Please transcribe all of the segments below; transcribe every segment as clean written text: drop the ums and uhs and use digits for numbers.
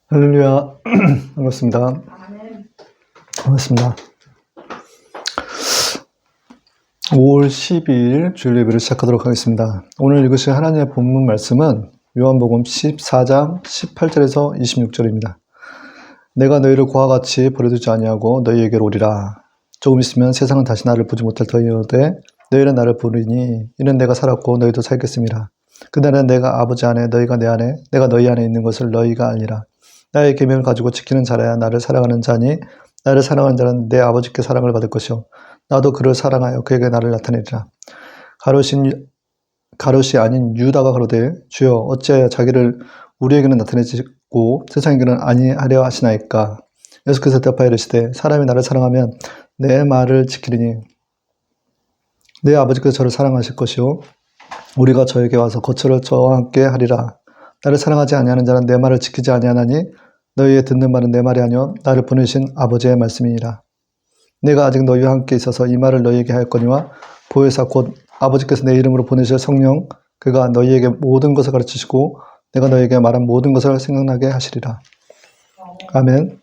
할렐루야. 반갑습니다. 반갑습니다. 5월 12일 주일 예배를 시작하도록 하겠습니다. 오늘 읽으실 하나님의 본문 말씀은 요한복음 14장 18절에서 26절입니다. 내가 너희를 고와 같이 버려두지 아니하고 너희에게로 오리라. 조금 있으면 세상은 다시 나를 보지 못할 터이오되 너희는 나를 보리니 이는 내가 살았고 너희도 살겠음이라. 그날은 내가 아버지 안에 너희가 내 안에 내가 너희 안에 있는 것을 너희가 알리라. 나의 계명을 가지고 지키는 자라야 나를 사랑하는 자니 나를 사랑하는 자는 내 아버지께 사랑을 받을 것이요 나도 그를 사랑하여 그에게 나를 나타내리라. 가롯이 아닌 유다가 가로되 주여 어찌하여 자기를 우리에게는 나타내시고 세상에게는 아니하려 하시나이까. 예수께서 대답하여 이르시되 사람이 나를 사랑하면 내 말을 지키리니 내 아버지께서 저를 사랑하실 것이요 우리가 저에게 와서 거처를 저와 함께 하리라. 나를 사랑하지 아니하는 자는 내 말을 지키지 아니하나니 너희의 듣는 말은 내 말이 아니요 나를 보내신 아버지의 말씀이니라. 내가 아직 너희와 함께 있어서 이 말을 너희에게 하였거니와 보혜사 곧 아버지께서 내 이름으로 보내실 성령 그가 너희에게 모든 것을 가르치시고 내가 너희에게 말한 모든 것을 생각나게 하시리라. 아멘.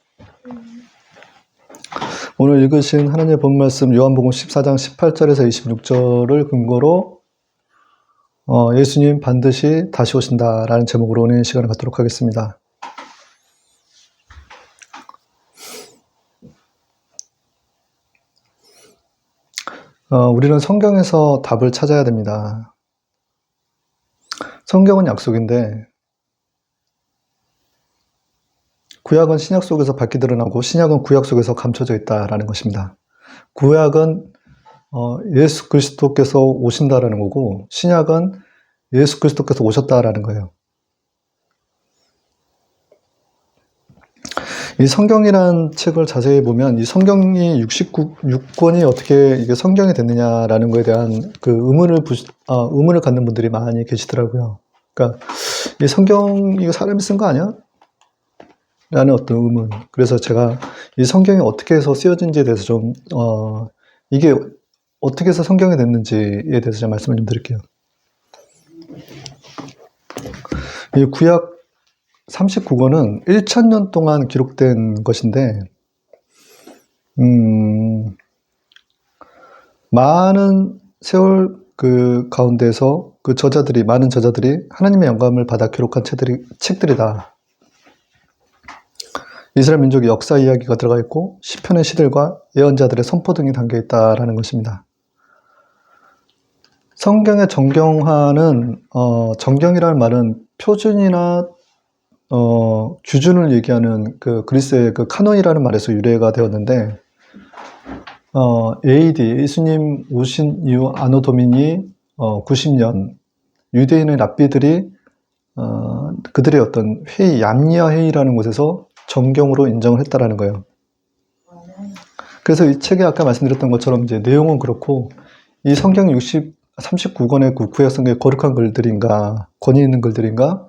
오늘 읽으신 하나님의 본 말씀 요한복음 14장 18절에서 26절을 근거로 예수님 반드시 다시 오신다라는 제목으로 오늘 시간을 갖도록 하겠습니다. 우리는 성경에서 답을 찾아야 됩니다. 성경은 약속인데 구약은 신약 속에서 밝게 드러나고 신약은 구약 속에서 감춰져 있다라는 것입니다. 구약은 예수 그리스도께서 오신다라는 거고 신약은 예수 그리스도께서 오셨다라는 거예요. 이 성경이라는 책을 자세히 보면 이 성경이 69권이 어떻게 이게 성경이 됐느냐라는 거에 대한 그 의문을 갖는 분들이 많이 계시더라고요. 그러니까 이 성경 이거 사람이 쓴 거 아니야? 라는 어떤 의문. 그래서 제가 이 성경이 어떻게 해서 쓰여진지에 대해서 좀 이게 어떻게 해서 성경이 됐는지에 대해서 좀 말씀을 좀 드릴게요. 이 구약 39권은 1000년 동안 기록된 것인데 많은 세월 그 가운데서 그 많은 저자들이 하나님의 영감을 받아 기록한 책들이다. 이스라엘 민족의 역사 이야기가 들어가 있고 시편의 시들과 예언자들의 선포 등이 담겨 있다라는 것입니다. 성경의 정경화는 정경이라는 말은 표준이나 규준을 얘기하는 그 그리스의 그 카논이라는 말에서 유래가 되었는데 AD 예수님 오신 이후 아노 도미니 90년 유대인의 랍비들이 그들의 어떤 회의 얌리아 회의라는 곳에서 정경으로 인정을 했다라는 거예요. 그래서 이 책에 아까 말씀드렸던 것처럼 이제 내용은 그렇고 이 성경 39권의 그 구약 성경의 거룩한 글들인가 권위 있는 글들인가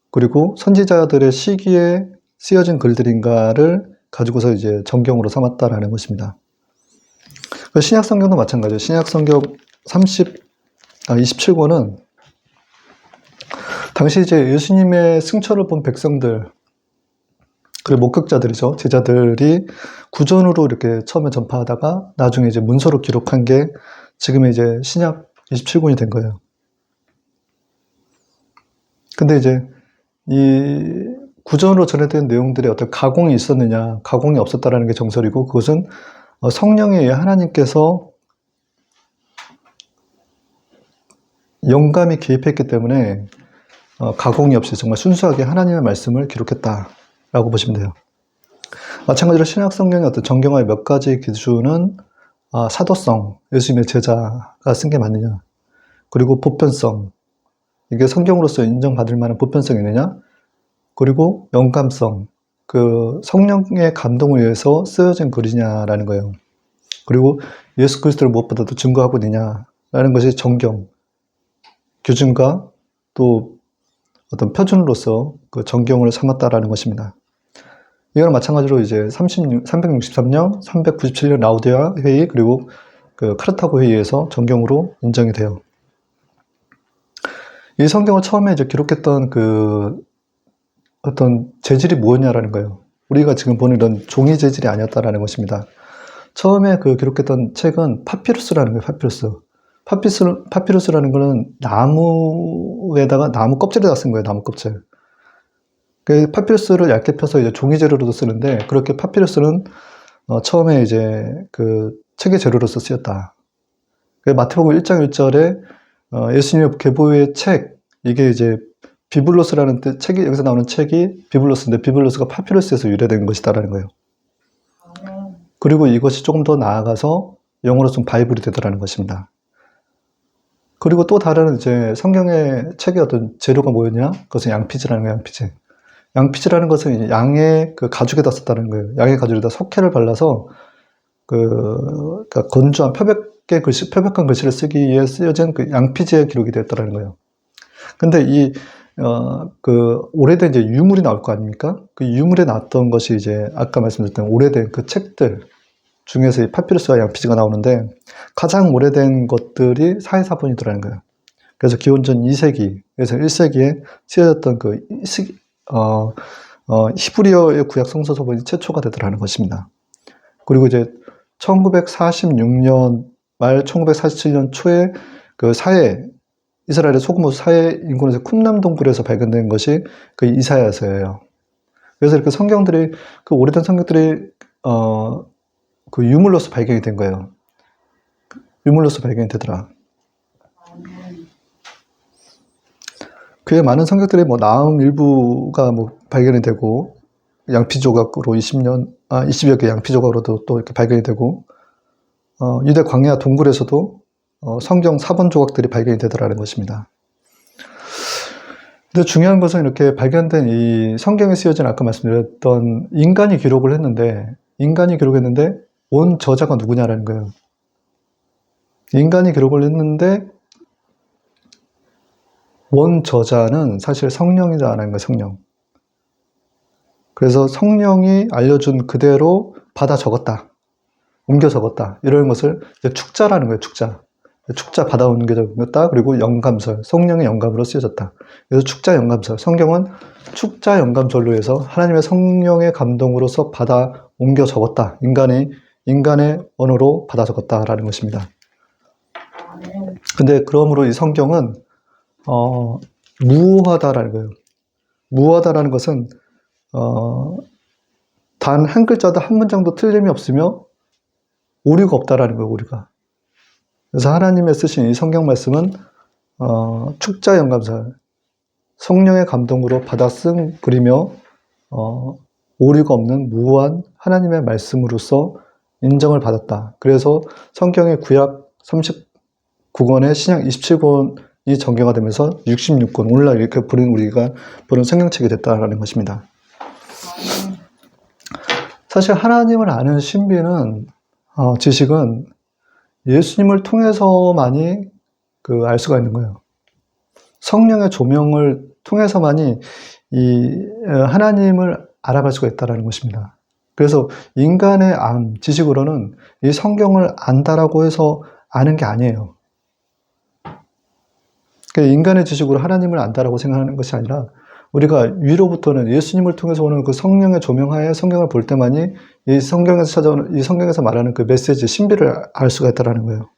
그리고 선지자들의 시기에 쓰여진 글들인가를 가지고서 이제 정경으로 삼았다라는 것입니다. 신약 성경도 마찬가지예요. 신약 성경 27권은 당시 이제 예수님의 승천을 본 백성들, 그리고 목격자들이죠. 제자들이 구전으로 이렇게 처음에 전파하다가 나중에 이제 문서로 기록한 게 지금의 이제 신약 27권이 된 거예요. 근데 이제 이 구전으로 전해된 내용들의 어떤 가공이 있었느냐, 가공이 없었다라는 게 정설이고 그것은 성령에 의해 하나님께서 영감이 개입했기 때문에 가공이 없이 정말 순수하게 하나님의 말씀을 기록했다라고 보시면 돼요. 마찬가지로 신약 성경의 어떤 정경화의 몇 가지 기준은 사도성, 예수님의 제자가 쓴 게 맞느냐, 그리고 보편성, 이게 성경으로서 인정받을 만한 보편성이 있느냐, 그리고 영감성, 그 성령의 감동을 위해서 쓰여진 글이냐라는 거예요. 그리고 예수 그리스도를 무엇보다도 증거하고 있느냐라는 것이 정경, 규준과 또 어떤 표준으로서 그 정경을 삼았다라는 것입니다. 이거는 마찬가지로 이제 363년, 397년 라우디아 회의 그리고 그 카르타고 회의에서 정경으로 인정이 돼요. 이 성경을 처음에 이제 기록했던 그 어떤 재질이 뭐였냐라는 거예요. 우리가 지금 보는 이런 종이 재질이 아니었다라는 것입니다. 처음에 그 기록했던 책은 파피루스라는 거예요. 파피루스라는 거는 나무에다가 나무 껍질에다 쓴 거예요. 나무 껍질. 그 파피루스를 얇게 펴서 이제 종이 재료로도 쓰는데, 그렇게 파피루스는 처음에 이제 그 책의 재료로서 쓰였다. 그 마태복음 1장 1절에 예수님의 계보의 책, 이게 이제 비블로스라는 책이, 여기서 나오는 책이 비블로스인데, 비블로스가 파피루스에서 유래된 것이다라는 거예요. 그리고 이것이 조금 더 나아가서 영어로 쓴 바이블이 되더라는 것입니다. 그리고 또 다른 이제 성경의 책의 어떤 재료가 뭐였냐? 그것은 양피지라는 거예요, 양피지. 양피지라는 것은 양의 그 가죽에다 썼다는 거예요. 양의 가죽에다 석회를 발라서 그러니까 건조한 표백한 글씨를 쓰기 위해 쓰여진 그 양피지의 기록이 되었다는 거예요. 근데 그 오래된 이제 유물이 나올 거 아닙니까? 그 유물에 나왔던 것이 이제 아까 말씀드렸던 오래된 그 책들 중에서 이 파피루스와 양피지가 나오는데, 가장 오래된 것들이 사해사본이더라는 거예요. 그래서 기원전 2세기에서 1세기에 쓰여졌던 그 히브리어의 구약 성서서본이 최초가 되더라는 것입니다. 그리고 이제 1946년 말 1947년 초에 그 이스라엘의 소규모 사해 인근에서 쿰람 동굴에서 발견된 것이 그 이사야서예요. 그래서 이렇게 성경들이, 그 오래된 성경들이 그 유물로서 발견이 된 거예요. 유물로서 발견이 되더라. 그에 많은 성경들이 뭐 나음 일부가 뭐 발견이 되고, 양피 조각으로 20여 개 양피 조각으로도 또 이렇게 발견이 되고, 유대 광야 동굴에서도 성경 사본 조각들이 발견이 되더라는 것입니다. 근데 중요한 것은 이렇게 발견된 이 성경에 쓰여진 아까 말씀드렸던 인간이 기록했는데 원 저자가 누구냐라는 거예요. 인간이 기록을 했는데 원 저자는 사실 성령이라는 거예요, 성령. 그래서 성령이 알려준 그대로 받아 적었다. 옮겨 적었다. 이런 것을 이제 축자라는 거예요, 축자. 축자 받아 옮겨 적었다. 그리고 영감설, 성령의 영감으로 쓰여졌다. 그래서 축자 영감설. 성경은 축자 영감설로 해서 하나님의 성령의 감동으로서 받아 옮겨 적었다. 인간의 언어로 받아 적었다라는 것입니다. 근데 그러므로 이 성경은 무효하다라는 거예요. 무효하다라는 것은 단 한 글자도 한 문장도 틀림이 없으며 오류가 없다라는 거예요, 오류가. 그래서 하나님의 쓰신 이 성경 말씀은 축자 영감설, 성령의 감동으로 받아 쓴 글이며 오류가 없는 무한 하나님의 말씀으로서 인정을 받았다. 그래서 성경의 구약 39권에 신약 27권이 정교가 되면서 66권, 오늘날 이렇게 우리가 보는 성경책이 됐다라는 것입니다. 사실 하나님을 아는 신비는 지식은 예수님을 통해서만이 알 수가 있는 거예요. 성령의 조명을 통해서만이 이 하나님을 알아갈 수가 있다는 것입니다. 그래서 인간의 지식으로는 이 성경을 안다라고 해서 아는 게 아니에요. 그러니까 인간의 지식으로 하나님을 안다라고 생각하는 것이 아니라, 우리가 위로부터는 예수님을 통해서 오는 그 성령의 조명하에 성경을 볼 때만이 이 성경에서 말하는 그 메시지, 신비를 알 수가 있다는 거예요.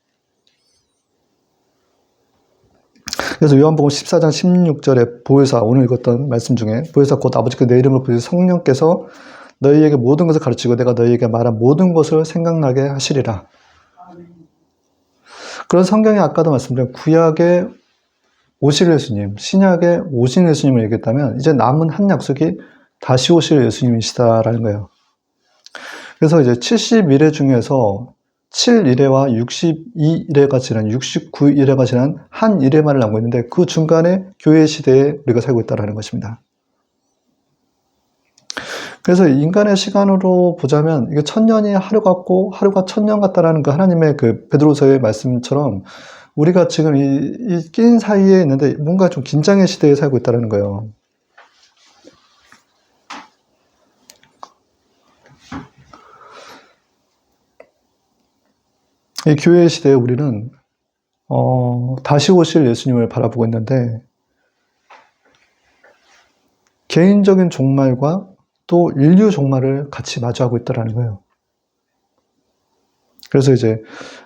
그래서 요한복음 14장 16절에 보혜사, 오늘 읽었던 말씀 중에 보혜사 곧 아버지께 내 이름을 부르신 성령께서 너희에게 모든 것을 가르치고 내가 너희에게 말한 모든 것을 생각나게 하시리라. 그런 성경이 아까도 말씀드린 구약에 오실 예수님, 신약에 오신 예수님을 얘기했다면 이제 남은 한 약속이 다시 오실 예수님이시다라는 거예요. 그래서 이제 71회 중에서 7일회와 62일회가 지난 69일회가 지난 한 일회만을 남고 있는데, 그 중간에 교회 시대에 우리가 살고 있다는 것입니다. 그래서 인간의 시간으로 보자면 이게 1000년이 하루 같고 하루가 1000년 같다라는 그 하나님의 그 베드로서의 말씀처럼 우리가 지금 이 낀 사이에 있는데 뭔가 좀 긴장의 시대에 살고 있다는 거예요. 이 교회 시대에 우리는 다시 오실 예수님을 바라보고 있는데, 개인적인 종말과 또 인류 종말을 같이 마주하고 있다는 거예요. 그래서 이제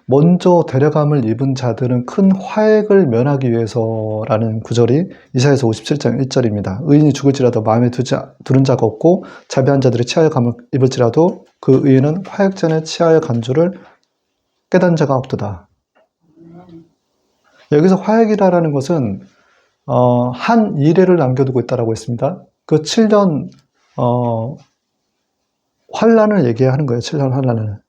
먼저 데려감을 입은 자들은 큰 화액을 면하기 위해서라는 구절이 이사야서 57장 1절입니다. 의인이 죽을지라도 마음에 두는 자가 없고 자비한 자들이 치하여 감을 입을지라도 그 의인은 화액전에 치하여 간 줄을 깨닫는 자가 없도다. 여기서 화액이라는 것은 한 이래를 남겨두고 있다라고 했습니다. 그 7년 환란을 얘기하는 거예요. 7년 환란을.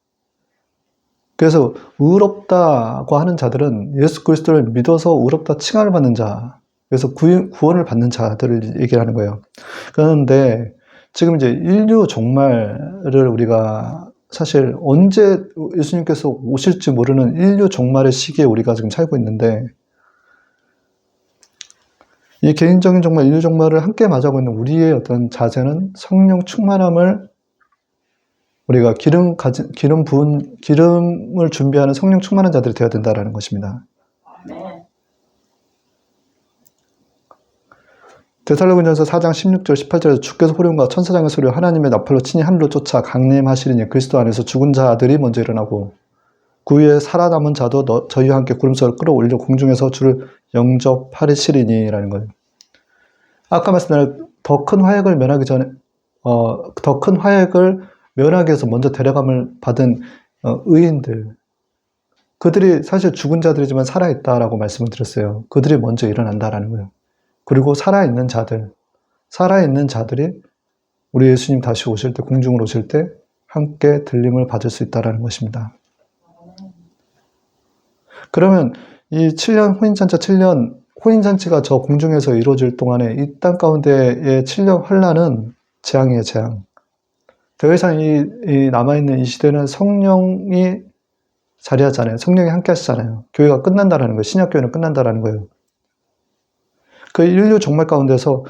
그래서 의롭다고 하는 자들은 예수 그리스도를 믿어서 의롭다 칭함을 받는 자, 그래서 구원을 받는 자들을 얘기하는 거예요. 그런데 지금 이제 인류 종말을 우리가 사실 언제 예수님께서 오실지 모르는 인류 종말의 시기에 우리가 지금 살고 있는데, 이 개인적인 종말, 인류 종말을 함께 맞이하고 있는 우리의 어떤 자세는 성령 충만함을 우리가 기름을 준비하는 성령 충만한 자들이 되어야 된다는 것입니다. 네. 데살로니가전서 4장 16절 18절에서 주께서 호련과 천사장의 소리로 하나님의 나팔로 친히 하늘로 쫓아 강림하시리니 그리스도 안에서 죽은 자들이 먼저 일어나고 그 위에 살아남은 자도 저희와 함께 구름서로 끌어올려 공중에서 주를 영접하리시리니 라는 거예요. 아까 말씀드린 더 큰 화액을 면하기 전에 더 큰 화액을 면하기 위해서 먼저 데려감을 받은 의인들, 그들이 사실 죽은 자들이지만 살아있다라고 말씀을 드렸어요. 그들이 먼저 일어난다라는 거예요. 그리고 살아있는 자들이 우리 예수님 다시 오실 때, 공중으로 오실 때 함께 들림을 받을 수 있다라는 것입니다. 그러면 이 7년 혼인잔치, 7년 혼인잔치가 저 공중에서 이루어질 동안에 이 땅 가운데의 7년 환란은 재앙이에요, 재앙. 더 이상 이 남아있는 이 시대는 성령이 자리하잖아요. 성령이 함께 하시잖아요. 교회가 끝난다라는 거예요. 신약교회는 끝난다라는 거예요. 그 인류 종말 가운데서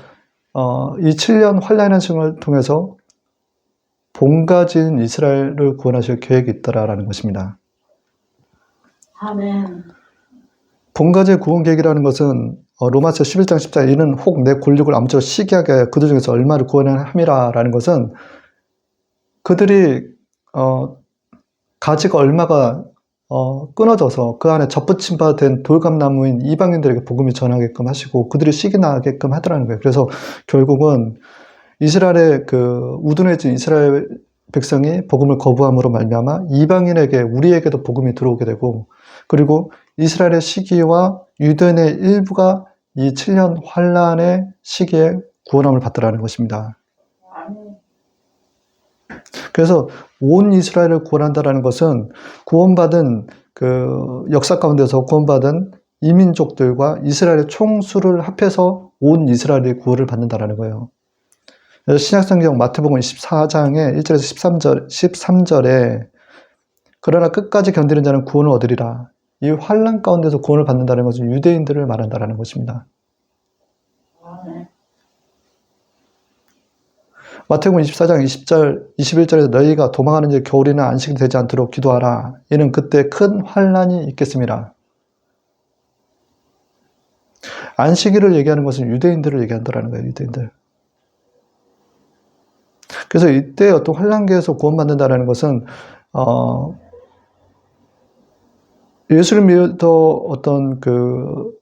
이 7년 환란의 시간을 통해서 본가진 이스라엘을 구원하실 계획이 있다라는 것입니다. 아멘. 본가지의 구원 계획이라는 것은 로마서 11장 14절 이는 혹 내 권력을 아무쪼록 시기하게 하여 그들 중에서 얼마를 구원함이라라는 것은 그들이 가지가 얼마가 끊어져서 그 안에 접붙임 바 된 돌감나무인 이방인들에게 복음이 전하게끔 하시고 그들이 시기 나게끔 하더라는 거예요. 그래서 결국은 이스라엘의 그 우둔해진 이스라엘 백성이 복음을 거부함으로 말미암아 이방인에게 우리에게도 복음이 들어오게 되고, 그리고 이스라엘의 시기와 유대인의 일부가 이 7년 환란의 시기에 구원함을 받더라는 것입니다. 그래서 온 이스라엘을 구원한다라는 것은 구원받은 그 역사 가운데서 구원받은 이민족들과 이스라엘의 총수를 합해서 온 이스라엘이 구원을 받는다라는 거예요. 그래서 신약성경 마태복음 24장의 1절에서 13절에 그러나 끝까지 견디는 자는 구원을 얻으리라. 이 환란 가운데서 구원을 받는다는 것은 유대인들을 말한다라는 것입니다. 마태복음 24장 20절, 21절에서 너희가 도망하는 일 겨울이나 안식이 되지 않도록 기도하라. 이는 그때 큰 환란이 있겠습니다. 안식일을 얘기하는 것은 유대인들을 얘기한다는 거예요. 유대인들. 그래서 이때 어떤 환란기에서 구원받는다는 것은 예수를 믿어 어떤 그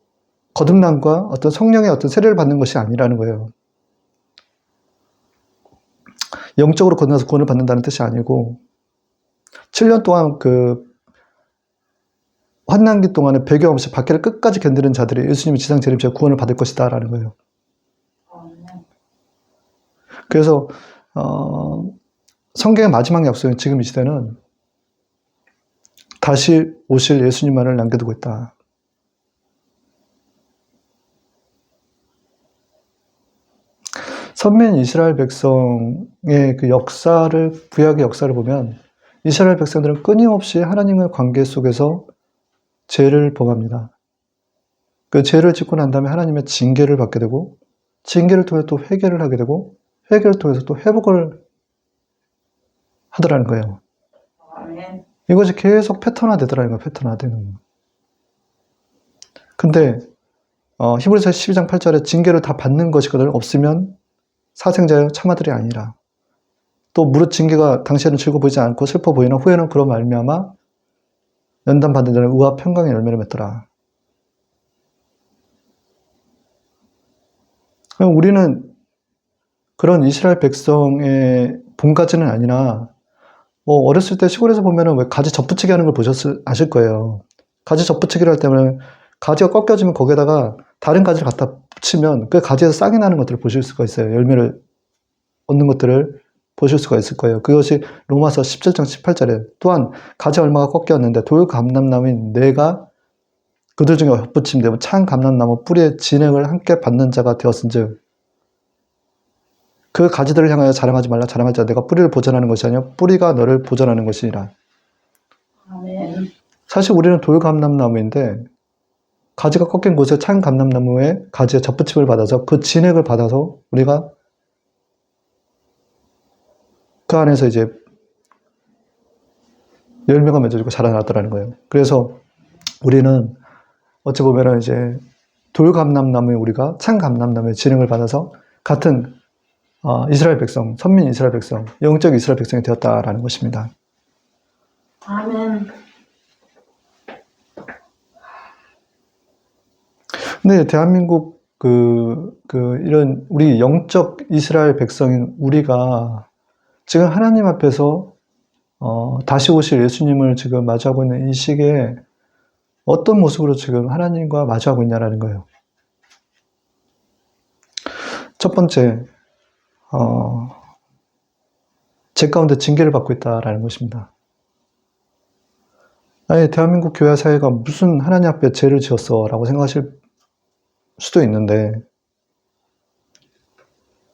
거듭남과 어떤 성령의 어떤 세례를 받는 것이 아니라는 거예요. 영적으로 건너서 구원을 받는다는 뜻이 아니고 7년 동안 그 환난기 동안에 배경 없이 박해를 끝까지 견디는 자들이 예수님의 지상 재림시에 구원을 받을 것이다 라는 거예요. 그래서 성경의 마지막 약속은 지금 이 시대는 다시 오실 예수님만을 남겨두고 있다. 선민 이스라엘 백성의 그 역사를, 구약의 역사를 보면 이스라엘 백성들은 끊임없이 하나님의 관계 속에서 죄를 범합니다. 그 죄를 짓고 난 다음에 하나님의 징계를 받게 되고, 징계를 통해 또 회개를 하게 되고, 회개를 통해서 또 회복을 하더라는 거예요. 이것이 계속 패턴화 되더라는 거예요. 패턴화 되는. 근데 히브리서 12장 8절에 징계를 다 받는 것이거든. 없으면 사생자여 참아들이 아니라. 또 무릇 징계가 당시에는 즐거워 보이지 않고 슬퍼 보이나 후에는 그로 말미암아 연단 받은 자는 의와 평강의 열매를 맺더라. 우리는 그런 이스라엘 백성의 본가지는 아니나 어렸을 때 시골에서 보면은 왜 가지 접붙이기 하는 걸 아실 거예요. 가지 접붙이기를 할 때는 가지가 꺾여지면 거기에다가 다른 가지를 갖다 붙이면 그 가지에서 싹이 나는 것들을 보실 수가 있어요. 열매를 얻는 것들을 보실 수가 있을 거예요. 그것이 로마서 17장 18절에 또한 가지 얼마가 꺾였는데 돌 감람나무인 내가 그들 중에 덧붙임되면 찬 감람나무 뿌리의 진액을 함께 받는 자가 되었은즉 그 가지들을 향하여 자랑하지 말라. 자랑하지 마. 내가 뿌리를 보존하는 것이 아니라 뿌리가 너를 보존하는 것이니라. 아멘. 사실 우리는 돌감람나무인데 가지가 꺾인 곳에 찬 감람나무의 가지에 접붙임을 받아서 그 진액을 받아서 우리가 그 안에서 이제 열매가 맺어지고 자라났더라는 거예요. 그래서 우리는 어찌 보면은 이제 돌감람나무에 우리가 찬 감람나무의 진액을 받아서 같은 이스라엘 백성, 선민 이스라엘 백성, 영적 이스라엘 백성이 되었다라는 것입니다. 아멘. 근데 대한민국 이런 우리 영적 이스라엘 백성인 우리가 지금 하나님 앞에서 다시 오실 예수님을 지금 맞이하고 있는 이 시기에 어떤 모습으로 지금 하나님과 마주하고 있냐라는 거예요. 첫 번째, 제 가운데 징계를 받고 있다라는 것입니다. 아니, 대한민국 교회 사회가 무슨 하나님 앞에 죄를 지었어 라고 생각하실 수도 있는데,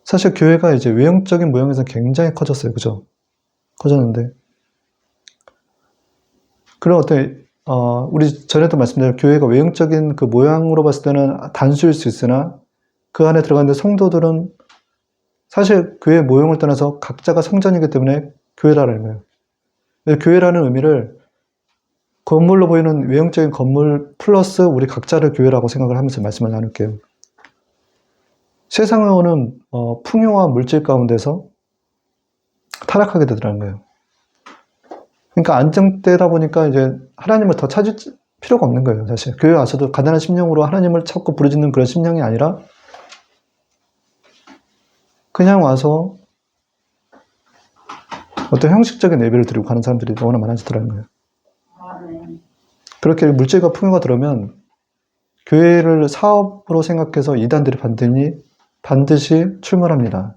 사실 교회가 이제 외형적인 모형에서 굉장히 커졌어요. 그죠? 커졌는데, 그런 우리 전에도 말씀드린 교회가 외형적인 그 모양으로 봤을 때는 단수일 수 있으나 그 안에 들어가는 성도들은 사실 교회 모형을 떠나서 각자가 성전이기 때문에 교회라는 거예요. 교회라는 의미를 건물로 보이는 외형적인 건물 플러스 우리 각자를 교회라고 생각을 하면서 말씀을 나눌게요. 세상에 오는 풍요와 물질 가운데서 타락하게 되더라는 거예요. 그러니까 안정되다 보니까 이제 하나님을 더 찾을 필요가 없는 거예요, 사실. 교회 와서도 가난한 심령으로 하나님을 찾고 부르짖는 그런 심령이 아니라 그냥 와서 어떤 형식적인 예배를 드리고 가는 사람들이 너무나 많아지더라는 거예요. 아멘. 그렇게 물질과 풍요가 들어오면 교회를 사업으로 생각해서 이단들이 반드시 출몰합니다.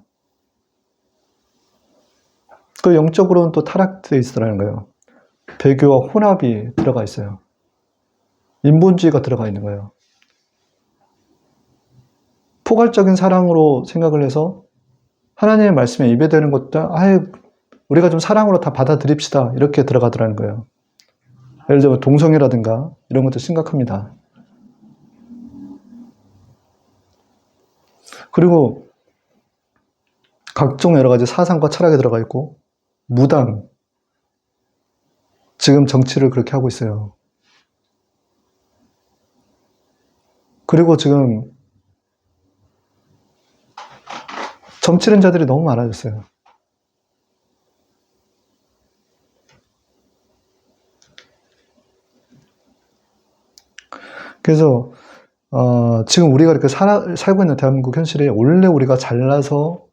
그 영적으로는 또 타락되어 있으라는 거예요. 배교와 혼합이 들어가 있어요. 인본주의가 들어가 있는 거예요. 포괄적인 사랑으로 생각을 해서 하나님의 말씀에 예배되는 것도 우리가 좀 사랑으로 다 받아들입시다 이렇게 들어가더라는 거예요. 예를 들면 동성애라든가 이런 것도 심각합니다. 그리고 각종 여러 가지 사상과 철학에 들어가 있고 무당, 지금 정치를 그렇게 하고 있어요. 그리고 지금 정치는 자들이 너무 많아졌어요. 그래서 지금 우리가 이렇게 살고 있는 대한민국 현실이 원래 우리가 잘나서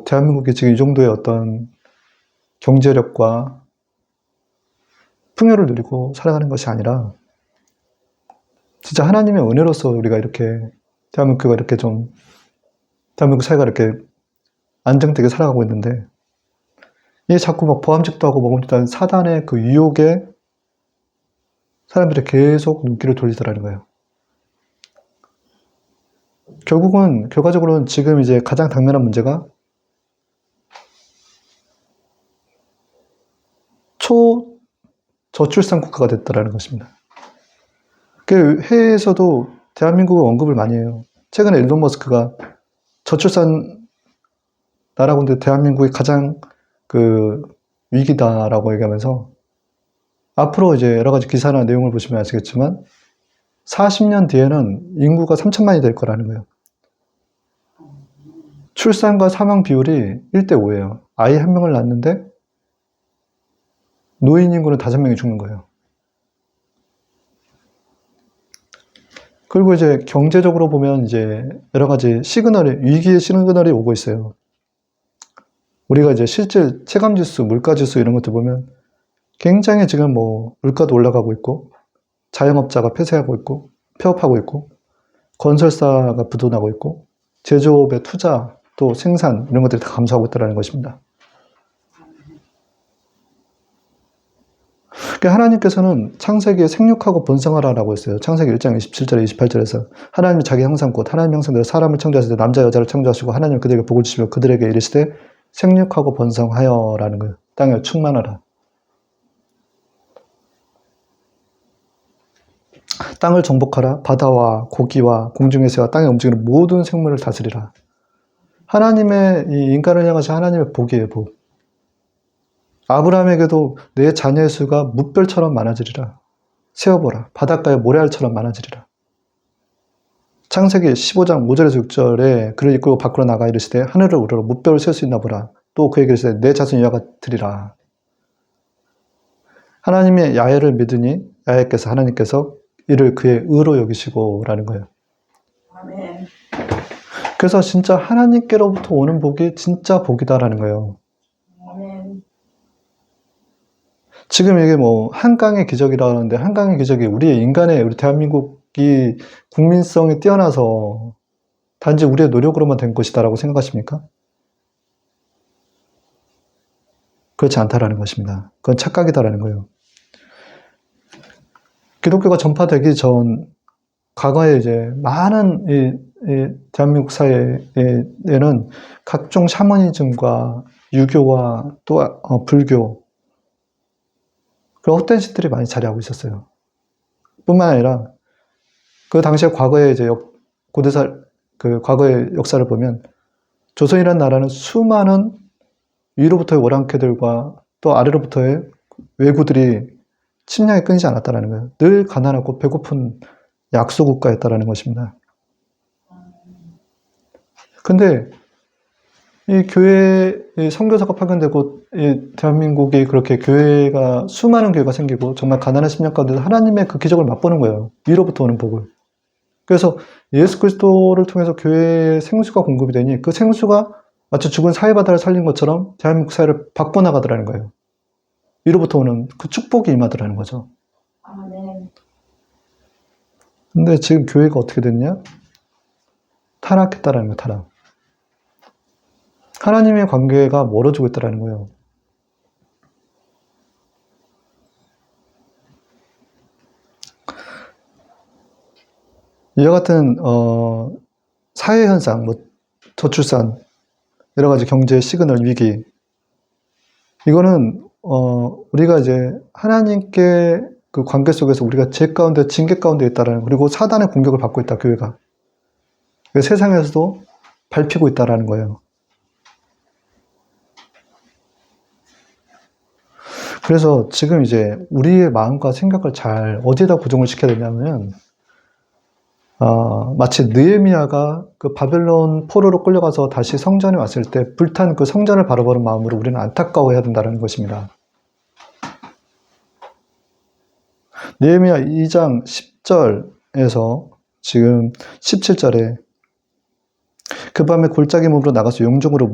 대한민국이 지금 이 정도의 어떤 경제력과 풍요를 누리고 살아가는 것이 아니라 진짜 하나님의 은혜로서 우리가 이렇게 대한민국 사회가 이렇게 안정되게 살아가고 있는데 이게 자꾸 보암직도 하고 먹음직도 하는 사단의 그 유혹에 사람들이 계속 눈길을 돌리더라는 거예요. 결국은 결과적으로는 지금 이제 가장 당면한 문제가 초저출산 국가가 됐다라는 것입니다. 그 해외에서도 대한민국을 언급을 많이 해요. 최근에 일론 머스크가 저출산 나라고 하는데 대한민국이 가장 위기다라고 얘기하면서 앞으로 이제 여러 가지 기사나 내용을 보시면 아시겠지만 40년 뒤에는 인구가 3천만이 될 거라는 거예요. 출산과 사망 비율이 1대5예요. 아이 한 명을 낳는데 노인 인구는 5명이 죽는 거예요. 그리고 이제 경제적으로 보면 이제 여러 가지 위기의 시그널이 오고 있어요. 우리가 이제 실제 체감지수, 물가지수 이런 것들 보면 굉장히 지금 뭐 물가도 올라가고 있고, 자영업자가 폐쇄하고 있고, 폐업하고 있고, 건설사가 부도나고 있고, 제조업의 투자, 또 생산 이런 것들이 다 감소하고 있다는 것입니다. 그러니까 하나님께서는 창세기에 생육하고 번성하라라고 했어요. 창세기 1장 27절에 28절에서 하나님이 자기 형상곧 하나님 형상대로 사람을 창조하실 때 남자 여자를 창조하시고 하나님은 그들에게 복을 주시며 그들에게 이르시되 생육하고 번성하여라는 거예요. 땅에 충만하라. 땅을 정복하라. 바다와 고기와 공중의 새와 땅에 움직이는 모든 생물을 다스리라. 하나님의 이 인간을 향하신 하나님의 복이에요. 복. 아브라함에게도 내 자녀의 수가 뭇별처럼 많아지리라. 세어보라. 바닷가의 모래알처럼 많아지리라. 창세기 15장 5절에서 6절에 그를 이끌고 밖으로 나가 이르시되 하늘을 우러러 뭇별을 셀 수 있나 보라. 또 그에게 이르시되 내 자손이 이와 같으리라. 하나님의 야훼를 믿으니 야훼께서 하나님께서 이를 그의 의로 여기시고 라는 거예요. 아멘. 그래서 진짜 하나님께로부터 오는 복이 진짜 복이다라는 거예요. 아멘. 지금 이게 뭐 한강의 기적이라고 하는데 한강의 기적이 우리 대한민국이 국민성이 뛰어나서 단지 우리의 노력으로만 된 것이다라고 생각하십니까? 그렇지 않다라는 것입니다. 그건 착각이다라는 거예요. 기독교가 전파되기 전 과거에 이제 많은 이 대한민국 사회에는 각종 샤머니즘과 유교와 또 불교 그런 헛된 짓들이 많이 자리하고 있었어요. 뿐만 아니라 그 당시에 과거의 이제 과거의 역사를 보면 조선이라는 나라는 수많은 위로부터의 오랑캐들과 또 아래로부터의 왜구들이 침략이 끊이지 않았다는 거예요. 늘 가난하고 배고픈 약소국가였다는 것입니다. 근데 이 선교사가 파견되고 이 대한민국이 그렇게 수많은 교회가 생기고 정말 가난한 10년 가운데 하나님의 그 기적을 맛보는 거예요. 위로부터 오는 복을. 그래서 예수 그리스도를 통해서 교회에 생수가 공급이 되니 그 생수가 마치 죽은 사회바다를 살린 것처럼 대한민국 사회를 바꿔나가더라는 거예요. 위로부터 오는 그 축복이 임하더라는 거죠. 아멘. 근데 지금 교회가 어떻게 됐냐? 타락했다라는 거예요, 타락. 하나님의 관계가 멀어지고 있다라는 거예요. 이와 같은 사회 현상, 뭐 저출산, 여러 가지 경제 시그널 위기, 이거는 우리가 이제 하나님께 그 관계 속에서 우리가 죄 가운데 징계 가운데 있다라는, 그리고 사단의 공격을 받고 있다, 교회가. 세상에서도 밟히고 있다라는 거예요. 그래서 지금 이제 우리의 마음과 생각을 잘 어디에다 고정을 시켜야 되냐면, 마치 느헤미야가 그 바벨론 포로로 끌려가서 다시 성전에 왔을 때 불탄 그 성전을 바라보는 마음으로 우리는 안타까워해야 된다는 것입니다. 느헤미야 2장 10절에서 지금 17절에 그 밤에 골짜기 문으로 나가서 용종으로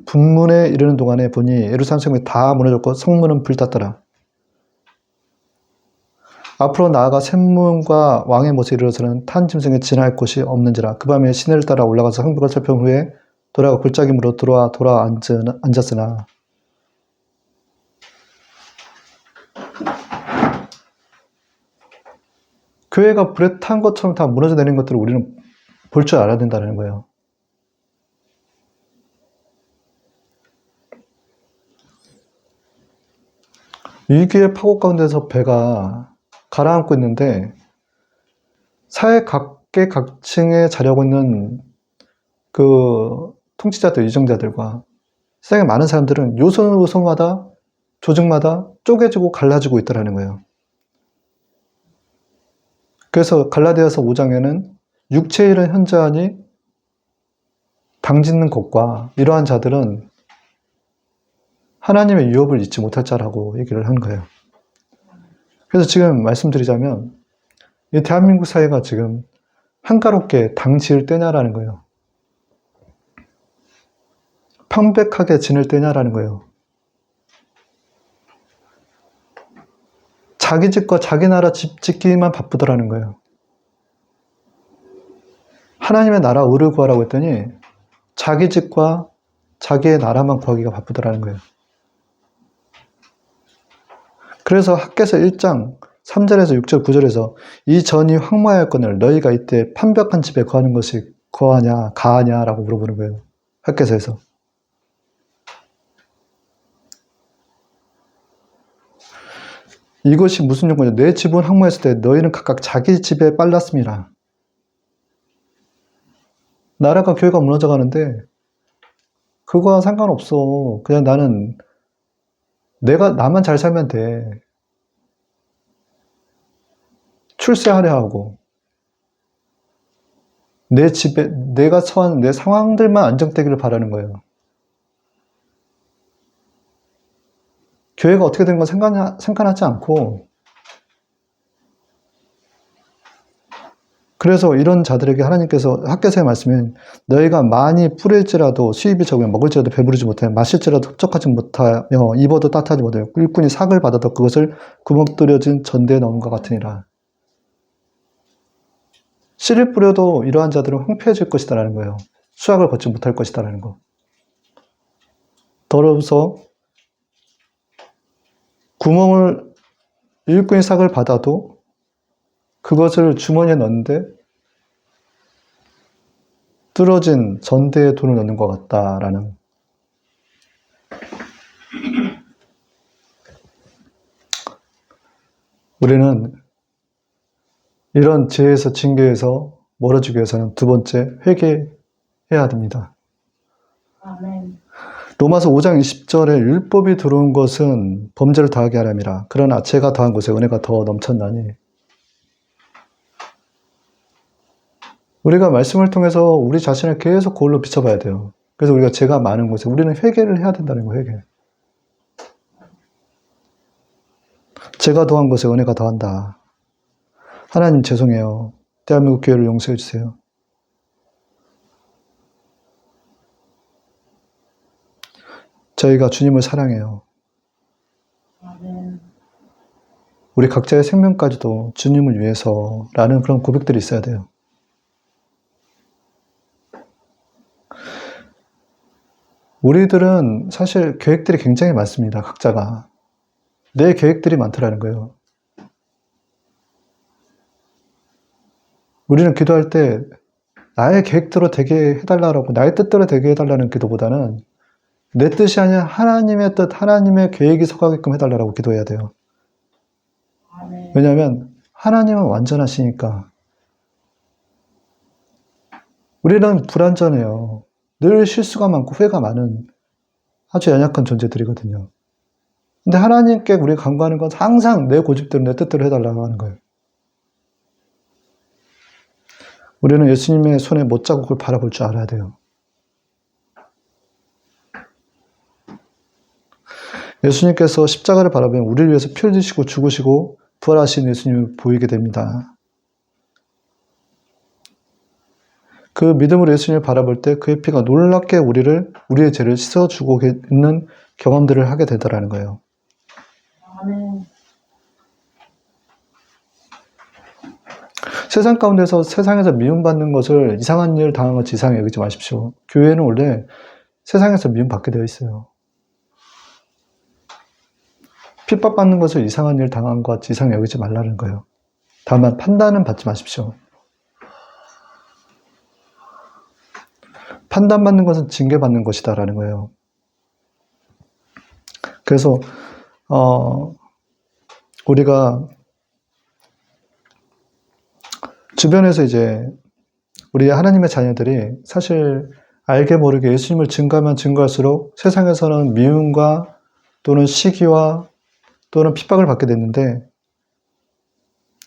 분문에 이르는 동안에 보니 예루살렘 성이 다 무너졌고 성문은 불탔더라. 앞으로 나아가 샘문과 왕의 못에 이르러서는 탄 짐승에 지날 곳이 없는지라. 그 밤에 시내를 따라 올라가서 성벽을 살펴본 후에 돌아가 골짜기 문으로 돌아 앉았으나 교회가 불에 탄 것처럼 다 무너져 내리는 것들을 우리는 볼 줄 알아야 된다는 거예요. 위기의 파고 가운데서 배가 가라앉고 있는데 사회 각계각층에 자리하고 있는 그 통치자들, 유정자들과 세상에 많은 사람들은 요소마다 조직마다 쪼개지고 갈라지고 있다는 거예요. 그래서 갈라디아서 5장에는 육체의 일은 현저하니 당짓는 것과 이러한 자들은 하나님의 유업을 잊지 못할 자라고 얘기를 한 거예요. 그래서 지금 말씀드리자면 이 대한민국 사회가 지금 한가롭게 당 지을 때냐라는 거예요. 평백하게 지낼 때냐라는 거예요. 자기 집과 자기 나라 집 짓기만 바쁘더라는 거예요. 하나님의 나라 의를 구하라고 했더니 자기 집과 자기의 나라만 구하기가 바쁘더라는 거예요. 그래서 학개서 1장 3절에서 6절 9절에서 이 전이 황무하였거늘 너희가 이때 판벽한 집에 거하는 것이 거하냐 가하냐라고 물어보는 거예요. 학개서에서. 이것이 무슨 용어냐. 내 집은 황무했을 때 너희는 각각 자기 집에 빨랐습니다. 나라가 교회가 무너져 가는데 그거와 상관없어. 그냥 나는 나만 잘 살면 돼. 출세하려 하고 내 집에 내가 처한 내 상황들만 안정되기를 바라는 거예요. 교회가 어떻게 되는 건 상관하지 않고, 그래서 이런 자들에게 하나님께서 학개서의 말씀은 너희가 많이 뿌릴지라도 수입이 적으면 먹을지라도 배부르지 못하며 마실지라도 흡족하지 못하며 입어도 따뜻하지 못하며 일꾼이 삭을 받아도 그것을 구멍 뚫려진 전대에 넣은 것 같으니라. 씨를 뿌려도 이러한 자들은 황폐해질 것이다라는 거예요. 수확을 걷지 못할 것이다라는 거. 더러워서 일꾼이 삭을 받아도 그것을 주머니에 넣는데 뚫어진 전대에 돈을 넣는 것 같다라는. 우리는 이런 죄에서 징계에서 멀어지기 위해서는 두 번째 회개해야 됩니다. 아멘. 로마서 5장 20절에 율법이 들어온 것은 범죄를 더하게 하람이라. 그러나 죄가 더한 곳에 은혜가 더 넘쳤나니. 우리가 말씀을 통해서 우리 자신을 계속 거울로 비춰봐야 돼요. 그래서 우리가 죄가 많은 곳에 우리는 회개를 해야 된다는 거예요. 회개. 죄가 더한 곳에 은혜가 더한다. 하나님 죄송해요. 대한민국 교회를 용서해 주세요. 저희가 주님을 사랑해요. 아멘. 우리 각자의 생명까지도 주님을 위해서라는 그런 고백들이 있어야 돼요. 우리들은 사실 계획들이 굉장히 많습니다. 각자가. 내 계획들이 많더라는 거예요. 우리는 기도할 때 나의 계획대로 되게 해달라고, 나의 뜻대로 되게 해달라는 기도보다는 내 뜻이 아니라 하나님의 뜻, 하나님의 계획이 서가게끔 해달라고 기도해야 돼요. 아멘. 왜냐하면 하나님은 완전하시니까. 우리는 불완전해요. 늘 실수가 많고 후회가 많은 아주 연약한 존재들이거든요. 근데 하나님께 우리가 간구하는 건 항상 내 고집대로 내 뜻대로 해달라고 하는 거예요. 우리는 예수님의 손에 못자국을 바라볼 줄 알아야 돼요. 예수님께서 십자가를 바라보면 우리를 위해서 피 흘리시고 죽으시고 부활하신 예수님을 보이게 됩니다. 그 믿음으로 예수님을 바라볼 때 그의 피가 놀랍게 우리의 죄를 씻어주고 있는 경험들을 하게 되더라는 거예요. 아멘. 세상 가운데서 세상에서 미움받는 것을 이상한 일을 당한 것이 이상히 여기지 마십시오. 교회는 원래 세상에서 미움받게 되어 있어요. 핍박받는 것을 이상한 일을 당한 것 같이 이상히 여기지 말라는 거예요. 다만 판단은 받지 마십시오. 판단받는 것은 징계받는 것이다라는 거예요. 그래서 우리가 주변에서 이제 우리 하나님의 자녀들이 사실 알게 모르게 예수님을 증거하면 증거할수록 세상에서는 미움과 또는 시기와 또는 핍박을 받게 됐는데,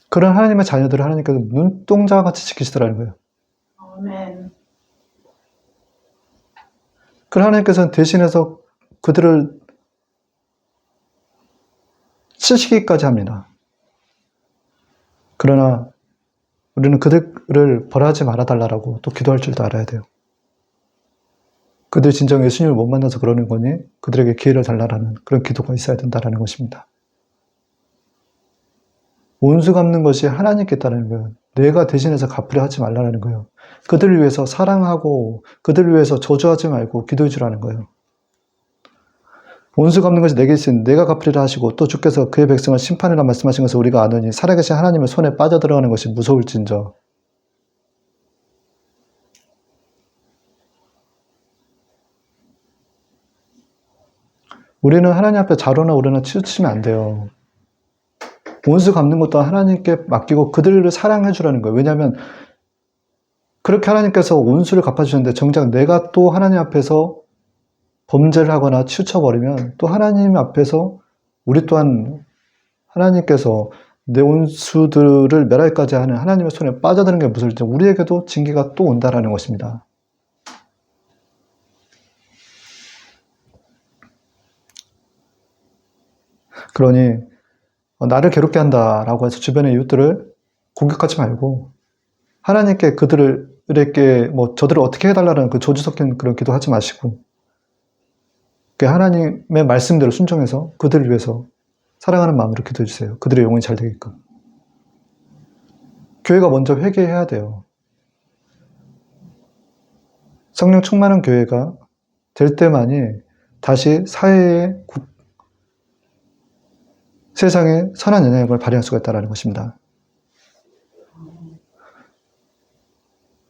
그런 하나님의 자녀들을 하나님께서 눈동자와 같이 지키시더라는 거예요. 아멘. 그 하나님께서는 대신해서 그들을 치시기까지 합니다. 그러나 우리는 그들을 벌하지 말아달라고 또 기도할 줄도 알아야 돼요. 그들이 진정 예수님을 못 만나서 그러는 거니 그들에게 기회를 달라라는 그런 기도가 있어야 된다는 것입니다. 온수 갚는 것이 하나님께 있다는 거예요. 내가 대신해서 갚으려 하지 말라는 거예요. 그들을 위해서 사랑하고 그들을 위해서 저주하지 말고 기도해 주라는 거예요. 온수 갚는 것이 내게 있으니 내가 갚으리라 하시고 또 주께서 그의 백성을 심판이라 말씀하신 것을 우리가 아노니 살아계신 하나님의 손에 빠져들어가는 것이 무서울진저. 우리는 하나님 앞에 자로나 우러나 치우치면 안 돼요. 온수 갚는 것도 하나님께 맡기고 그들을 사랑해 주라는 거예요. 왜냐하면 그렇게 하나님께서 온수를 갚아주셨는데 정작 내가 또 하나님 앞에서 범죄를 하거나 치우쳐버리면 또 하나님 앞에서 우리 또한 하나님께서 내 온수들을 멸할까지 하는 하나님의 손에 빠져드는 게 무서울지 우리에게도 징계가 또 온다라는 것입니다. 그러니 나를 괴롭게 한다라고 해서 주변의 이웃들을 공격하지 말고 하나님께 그들에게 저들을 어떻게 해달라는 그 저주 섞인 그런 기도하지 마시고 하나님의 말씀대로 순종해서 그들을 위해서 사랑하는 마음으로 기도해 주세요. 그들의 영혼이 잘 되게끔. 교회가 먼저 회개해야 돼요. 성령 충만한 교회가 될 때만이 다시 사회에 세상에 선한 영향력을 발휘할 수가 있다는 것입니다.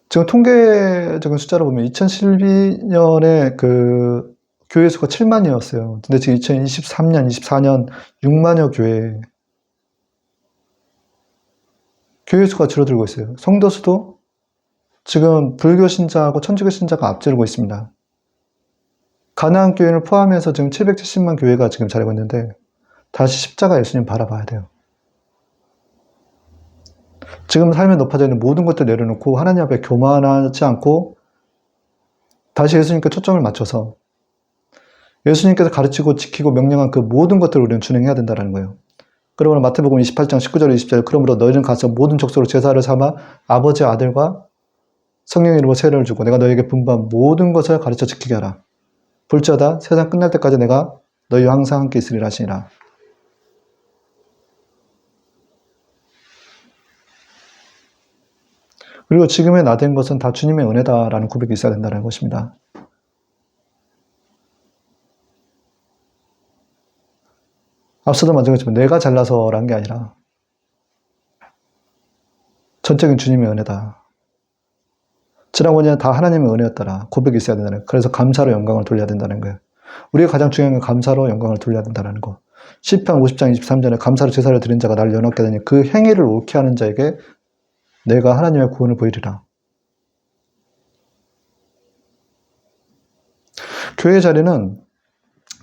지금 통계적인 숫자로 보면 2012년에 그 교회 수가 7만이었어요. 근데 지금 2023년, 24년 6만여 교회 수가 줄어들고 있어요. 성도 수도 지금 불교 신자하고 천주교 신자가 앞지르고 있습니다. 가나안 교회를 포함해서 지금 770만 교회가 지금 자리고 있는데 다시 십자가 예수님 바라봐야 돼요. 지금 삶에 높아져 있는 모든 것들 내려놓고 하나님 앞에 교만하지 않고 다시 예수님께 초점을 맞춰서 예수님께서 가르치고 지키고 명령한 그 모든 것들을 우리는 준행해야 된다는 거예요. 그러므로 마태복음 28장 19절 20절 그러므로 너희는 가서 모든 족속으로 제사를 삼아 아버지 아들과 성령의 이름으로 세례를 주고 내가 너희에게 분부한 모든 것을 가르쳐 지키게 하라. 볼지어다 세상 끝날 때까지 내가 너희와 항상 함께 있으리라 하시니라. 그리고 지금의 나 된 것은 다 주님의 은혜다라는 고백이 있어야 된다는 것입니다. 앞서도 말씀드렸지만 내가 잘나서라는 게 아니라 전적인 주님의 은혜다. 지난번에는 다 하나님의 은혜였더라. 고백이 있어야 된다는 거예요. 그래서 감사로 영광을 돌려야 된다는 거예요. 우리가 가장 중요한 건 감사로 영광을 돌려야 된다는 거. 시편 50장 23절에 감사로 제사를 드린 자가 나를 연합게 되니 그 행위를 옳게 하는 자에게 내가 하나님의 구원을 보이리라. 교회의 자리는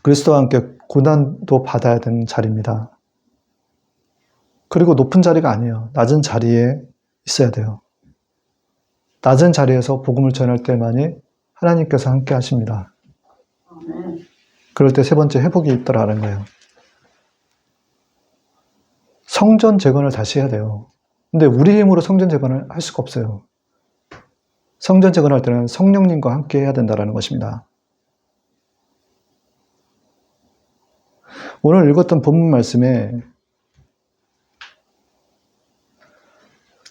그리스도와 함께 고난도 받아야 되는 자리입니다. 그리고 높은 자리가 아니에요. 낮은 자리에 있어야 돼요. 낮은 자리에서 복음을 전할 때만이 하나님께서 함께 하십니다. 그럴 때 세 번째 회복이 있더라는 거예요. 성전 재건을 다시 해야 돼요. 근데 우리 힘으로 성전 재건을 할 수가 없어요. 성전 재건할 때는 성령님과 함께 해야 된다는 것입니다. 오늘 읽었던 본문 말씀에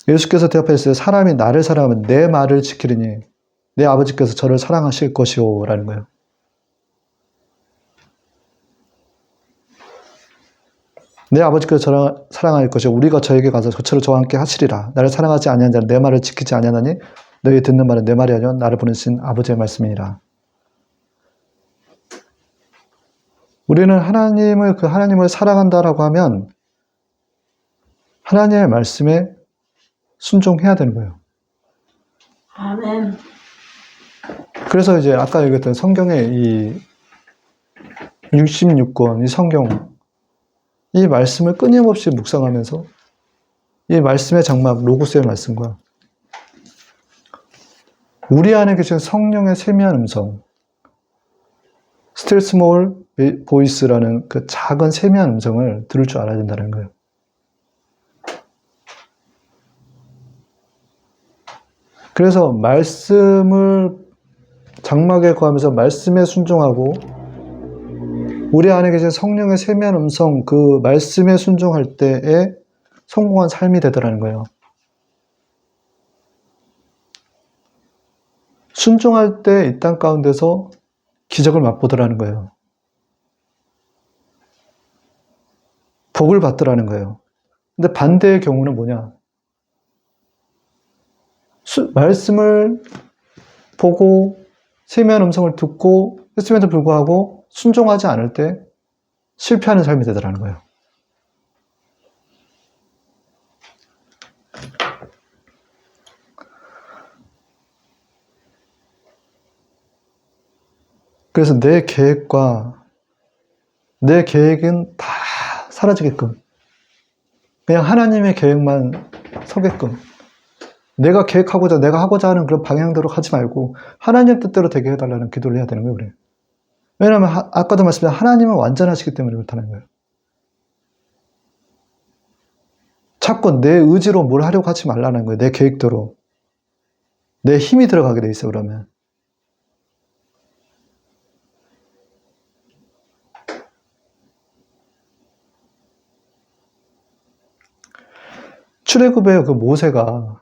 예수께서 대답하셨어요. 사람이 나를 사랑하면 내 말을 지키리니 내 아버지께서 저를 사랑하실 것이오 라는 거예요. 내 아버지께서 저를 사랑할 것이요 우리가 저에게 가서 저처럼 저와 함께 하시리라. 나를 사랑하지 아니한 자는 내 말을 지키지 아니하나니 너희 듣는 말은 내 말이 아니요 나를 보내신 아버지의 말씀이니라. 우리는 하나님을 사랑한다라고 하면 하나님의 말씀에 순종해야 되는 거예요. 아멘. 그래서 이제 아까 얘기했던 성경의 이 66권, 이 성경, 이 말씀을 끊임없이 묵상하면서 이 말씀의 장막, 로고스의 말씀과 우리 안에 계신 성령의 세미한 음성, still small voice라는 그 작은 세미한 음성을 들을 줄 알아야 된다는 거예요. 그래서 말씀을 장막에 거하면서 말씀에 순종하고 우리 안에 계신 성령의 세미한 음성, 그 말씀에 순종할 때에 성공한 삶이 되더라는 거예요. 순종할 때 이 땅 가운데서 기적을 맛보더라는 거예요. 복을 받더라는 거예요. 근데 반대의 경우는 뭐냐? 말씀을 보고 세미한 음성을 듣고 했음에도 불구하고 순종하지 않을 때 실패하는 삶이 되더라는 거예요. 그래서 내 계획은 다 사라지게끔 그냥 하나님의 계획만 서게끔 내가 계획하고자 내가 하고자 하는 그런 방향대로 하지 말고 하나님 뜻대로 되게 해달라는 기도를 해야 되는 거예요. 우리. 왜냐하면 아까도 말씀드린 하나님은 완전하시기 때문에 그렇다는 거예요. 자꾸 내 의지로 뭘 하려고 하지 말라는 거예요. 내 계획대로. 내 힘이 들어가게 돼 있어 그러면. 출애굽의 그 모세가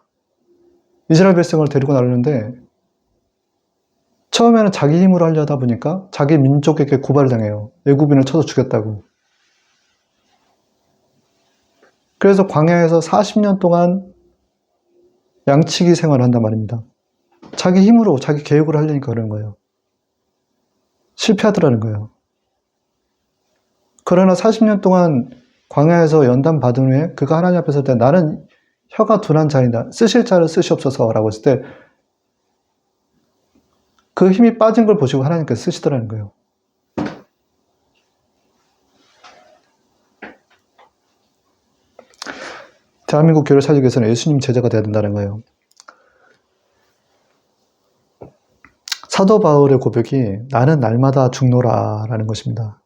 이스라엘 백성을 데리고 나오는데 처음에는 자기 힘으로 하려다 보니까 자기 민족에게 고발을 당해요. 애굽인을 쳐서 죽였다고. 그래서 광야에서 40년 동안 양치기 생활을 한단 말입니다. 자기 힘으로 자기 계획으로 하려니까 그러는 거예요. 실패하더라는 거예요. 그러나 40년 동안 광야에서 연단 받은 후에 그가 하나님 앞에 설 때 나는 혀가 둔한 자이다. 쓰실 자를 쓰시옵소서라고 했을 때 그 힘이 빠진 걸 보시고 하나님께서 쓰시더라는 거예요. 대한민국 교회를 살리기 위해서는 예수님 제자가 되어야 된다는 거예요. 사도 바울의 고백이 나는 날마다 죽노라 라는 것입니다.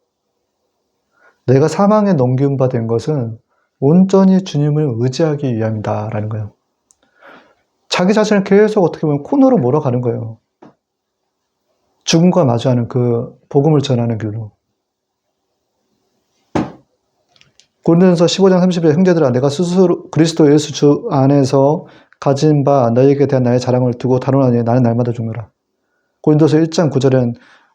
내가 사망에 넘기운 바 된 것은 온전히 주님을 의지하기 위함이다 라는 거예요. 자기 자신을 계속 어떻게 보면 코너로 몰아가는 거예요. 죽음과 마주하는 그 복음을 전하는 길로. 고린도전서 15장 30절 형제들아 내가 스스로 그리스도 예수 주 안에서 가진 바 너희에게 대한 나의 자랑을 두고 다루나니 나는 날마다 죽노라. 고린도서 1장 9절은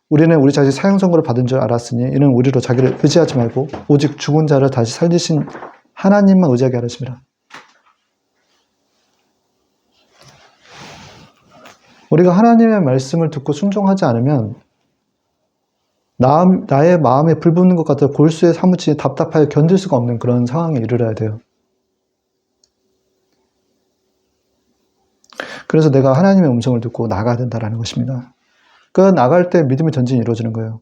우리는 우리 자신이 사형 선고를 받은 줄 알았으니 이는 우리로 자기를 의지하지 말고 오직 죽은 자를 다시 살리신 하나님만 의지하게 하십니다. 우리가 하나님의 말씀을 듣고 순종하지 않으면 나의 마음에 불 붙는 것 같아 골수에 사무치니 답답하여 견딜 수가 없는 그런 상황에 이르러야 돼요. 그래서 내가 하나님의 음성을 듣고 나가야 된다는 것입니다. 그 나갈 때 믿음의 전진이 이루어지는 거예요.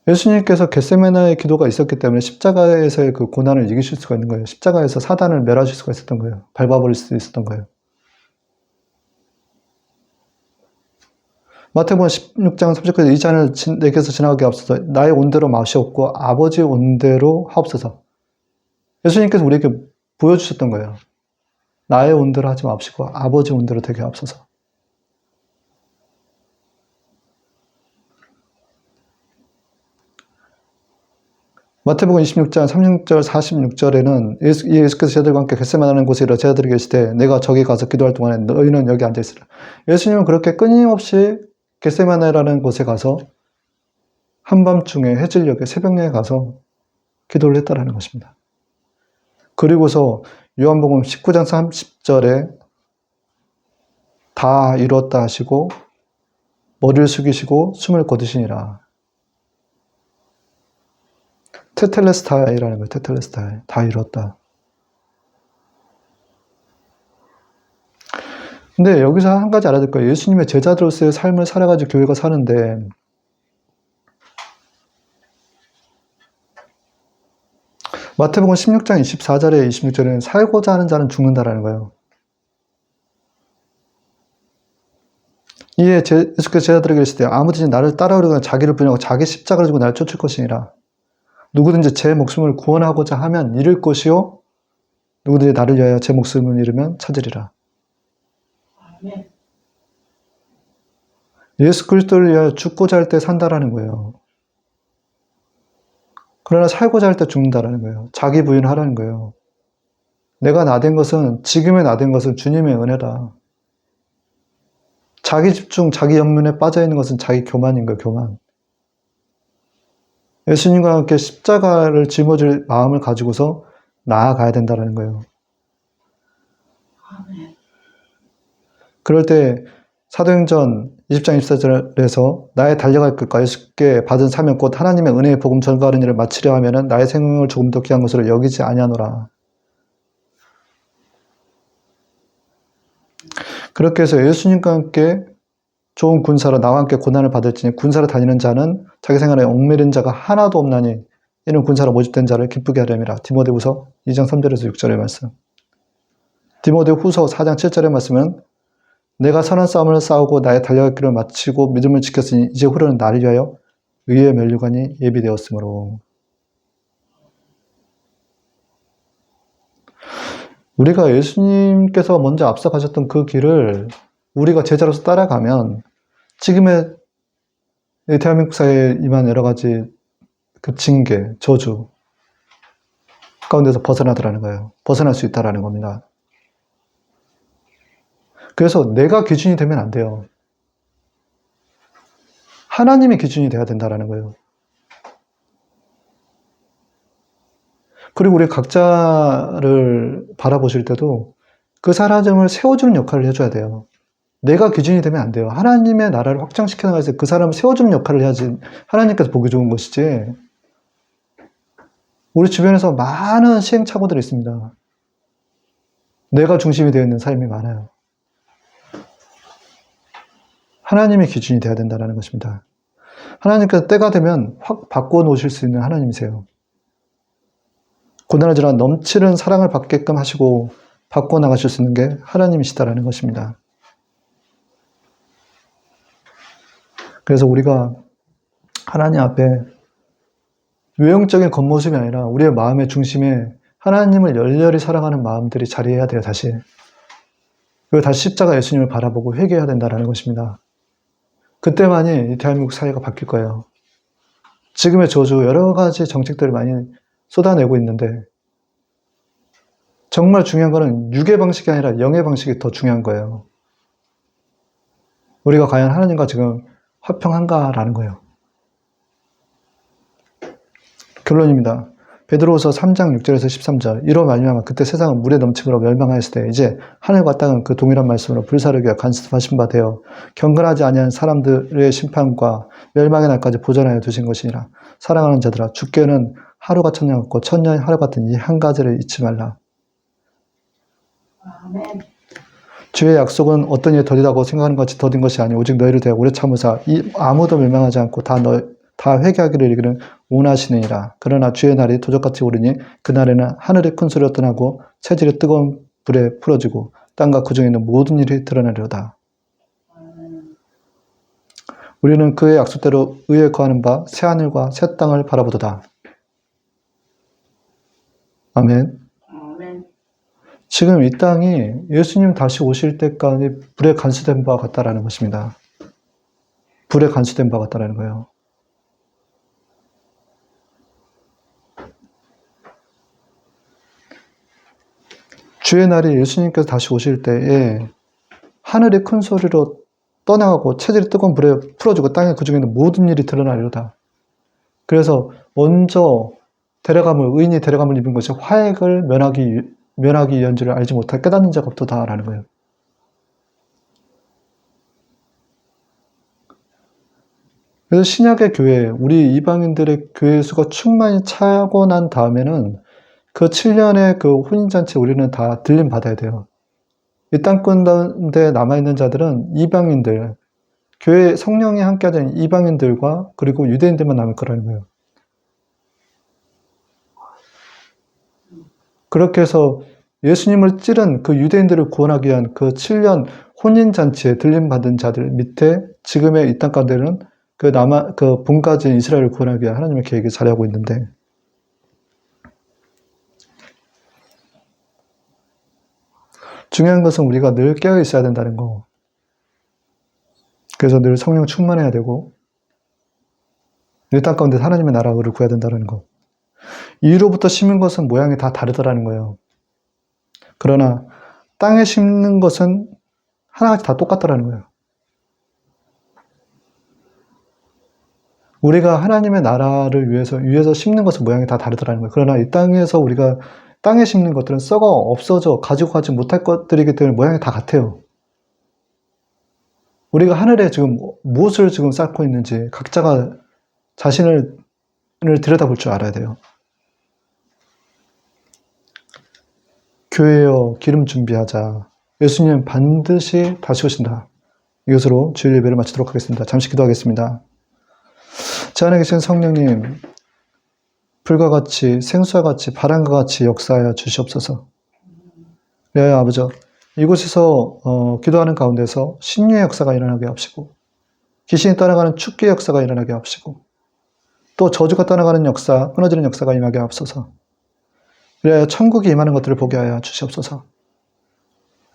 예수님께서 겟세마네의 기도가 있었기 때문에 십자가에서의 그 고난을 이기실 수가 있는 거예요. 십자가에서 사단을 멸하실 수가 있었던 거예요. 밟아버릴 수도 있었던 거예요. 마태복음 16장 30절에 이 잔을 내게서 지나가게 하옵소서. 나의 온대로 마시옵고 아버지의 온대로 하옵소서. 예수님께서 우리에게 보여주셨던 거예요. 나의 온대로 하지 마시고 아버지의 온대로 되게 하옵소서. 마태복음 26장 36절 46절에는 예수께서 제자들과 함께 겟세마네 곳에 이르러 제자들이 계실 때 내가 저기 가서 기도할 동안에 너희는 여기 앉아 있으라. 예수님은 그렇게 끊임없이 겟세마네라는 곳에 가서 한밤중에 해질녘에 새벽녘에 가서 기도를 했다라는 것입니다. 그리고서 요한복음 19장 30절에 다 이루었다 하시고 머리를 숙이시고 숨을 거두시니라. 테텔레스타이라는 거예요. 테텔레스타이. 다 이뤘다. 근데 여기서 한 가지 알아야 될 거예요. 예수님의 제자들로서의 삶을 살아가지고 교회가 사는데 마태복음 16장 24절에 26절에는 살고자 하는 자는 죽는다라는 거예요. 이에 예수께서 제자들에게 이르시되 아무든지 나를 따라오려거나 자기를 부인하고 자기 십자가를 지고 나를 쫓을 것이니라. 누구든지 제 목숨을 구원하고자 하면 잃을 것이요 누구든지 나를 위하여 제 목숨을 잃으면 찾으리라. 아멘. 예수 그리스도를 위하여 죽고자 할 때 산다라는 거예요. 그러나 살고자 할 때 죽는다라는 거예요. 자기 부인을 하라는 거예요. 내가 나된 것은, 지금의 나된 것은 주님의 은혜다. 자기 집중, 자기 연민에 빠져있는 것은 자기 교만인 거예요, 교만. 예수님과 함께 십자가를 짊어질 마음을 가지고서 나아가야 된다는 거예요. 아멘. 그럴 때 사도행전 20장 24절에서 나의 달려갈 끝과 예수께 받은 사명 곧 하나님의 은혜의 복음 전가하는 일을 마치려 하면은 나의 생명을 조금 더 귀한 것으로 여기지 아니하노라. 그렇게 해서 예수님과 함께 좋은 군사로 나와 함께 고난을 받을지니 군사로 다니는 자는 자기 생활에 얽매인 자가 하나도 없나니 이는 군사로 모집된 자를 기쁘게 하려니라. 디모데후서 2장 3절에서 6절의 말씀. 디모데후서 4장 7절의 말씀은 내가 선한 싸움을 싸우고 나의 달려갈 길을 마치고 믿음을 지켰으니 이제 후로는 나를 위하여 의의 면류관이 예비되었으므로. 우리가 예수님께서 먼저 앞서가셨던 그 길을 우리가 제자로서 따라가면 지금의 대한민국 사회에 임한 여러 가지 그 징계, 저주 가운데서 벗어나더라는 거예요. 벗어날 수 있다라는 겁니다. 그래서 내가 기준이 되면 안 돼요. 하나님이 기준이 돼야 된다라는 거예요. 그리고 우리 각자를 바라보실 때도 그 사람을 세워주는 역할을 해줘야 돼요. 내가 기준이 되면 안 돼요. 하나님의 나라를 확장시켜 나가서 그 사람을 세워주는 역할을 해야지 하나님께서 보기 좋은 것이지. 우리 주변에서 많은 시행착오들이 있습니다. 내가 중심이 되어 있는 삶이 많아요. 하나님의 기준이 되어야 된다는 것입니다. 하나님께서 때가 되면 확 바꿔놓으실 수 있는 하나님이세요. 고난을 지나 넘치는 사랑을 받게끔 하시고 바꿔나가실 수 있는 게 하나님이시다라는 것입니다. 그래서 우리가 하나님 앞에 외형적인 겉모습이 아니라 우리의 마음의 중심에 하나님을 열렬히 사랑하는 마음들이 자리해야 돼요, 다시. 그리고 다시 십자가 예수님을 바라보고 회개해야 된다는 것입니다. 그때만이 이 대한민국 사회가 바뀔 거예요. 지금의 저주, 여러 가지 정책들을 많이 쏟아내고 있는데 정말 중요한 거는 육의 방식이 아니라 영의 방식이 더 중요한 거예요. 우리가 과연 하나님과 지금 화평한가라는 거예요. 결론입니다. 베드로후서 3장 6절에서 13절 이로 말미암아 그때 세상은 물에 넘침으로 멸망하였을 때 이제 하늘과 땅은 그 동일한 말씀으로 불사르게 간섭하신 바 되어 경건하지 아니한 사람들의 심판과 멸망의 날까지 보존하여 두신 것이니라. 사랑하는 자들아 주께는 하루가 천년 같고 천년이 하루 같은 이 한 가지를 잊지 말라. 아멘. 주의 약속은 어떤 일이 더디다고 생각하는 것 같이 더딘 것이 아니 오직 너희를 대하여 오래 참으사 아무도 멸망하지 않고 다 회개하기를 이르기를 원하시느니라. 그러나 주의 날이 도적같이 오르니 그날에는 하늘의 큰 소리가 떠나고 체질이 뜨거운 불에 풀어지고 땅과 그 중에 있는 모든 일이 드러나리로다. 우리는 그의 약속대로 의에 거하는 바 새 하늘과 새 땅을 바라보도다. 아멘. 아멘. 지금 이 땅이 예수님 다시 오실 때까지 불에 간수된 바와 같다라는 것입니다. 불에 간수된 바와 같다라는 거예요. 주의 날이 예수님께서 다시 오실 때에 하늘의 큰 소리로 떠나가고 체질이 뜨거운 불에 풀어주고 땅에 그 중에 있는 모든 일이 드러나리로다. 그래서 먼저 의인이 데려감을 입은 것이 화액을 면하기 위한 줄을 알지 못할 깨닫는 자가 없도다라는 거예요. 그래서 신약의 교회, 우리 이방인들의 교회 수가 충만히 차고 난 다음에는 그 7년의 그 혼인잔치 우리는 다 들림 받아야 돼요. 이 땅 가운데 남아있는 자들은 이방인들, 교회 성령이 함께하는 이방인들과 그리고 유대인들만 남을 거라는 거예요. 그렇게 해서 예수님을 찌른 그 유대인들을 구원하기 위한 그 7년 혼인잔치에 들림받은 자들 밑에 지금의 이 땅 가운데는 그 본가진 이스라엘을 구원하기 위한 하나님의 계획이 자리하고 있는데, 중요한 것은 우리가 늘 깨어 있어야 된다는 거. 그래서 늘 성령 충만해야 되고, 이 땅 가운데 하나님의 나라를 구해야 된다는 거. 이로부터 심은 것은 모양이 다 다르더라는 거예요. 그러나 땅에 심는 것은 하나같이 다 똑같더라는 거예요. 우리가 하나님의 나라를 위해서 심는 것은 모양이 다 다르더라는 거예요. 그러나 이 땅에서 우리가 땅에 심는 것들은 썩어 없어져 가지고 가지 못할 것들이기 때문에 모양이 다 같아요. 우리가 하늘에 지금 무엇을 지금 쌓고 있는지 각자가 자신을 들여다볼 줄 알아야 돼요. 교회여 기름 준비하자. 예수님은 반드시 다시 오신다. 이것으로 주일 예배를 마치도록 하겠습니다. 잠시 기도하겠습니다. 제 안에 계신 성령님, 불과 같이 생수와 같이 바람과 같이 역사하여 주시옵소서. 네, 아버지, 이곳에서 기도하는 가운데서 신유의 역사가 일어나게 하시고, 귀신이 떠나가는 축기의 역사가 일어나게 하시고, 또 저주가 떠나가는 역사, 끊어지는 역사가 임하게 하옵소서. 이래야 천국이 임하는 것들을 보게 하여 주시옵소서.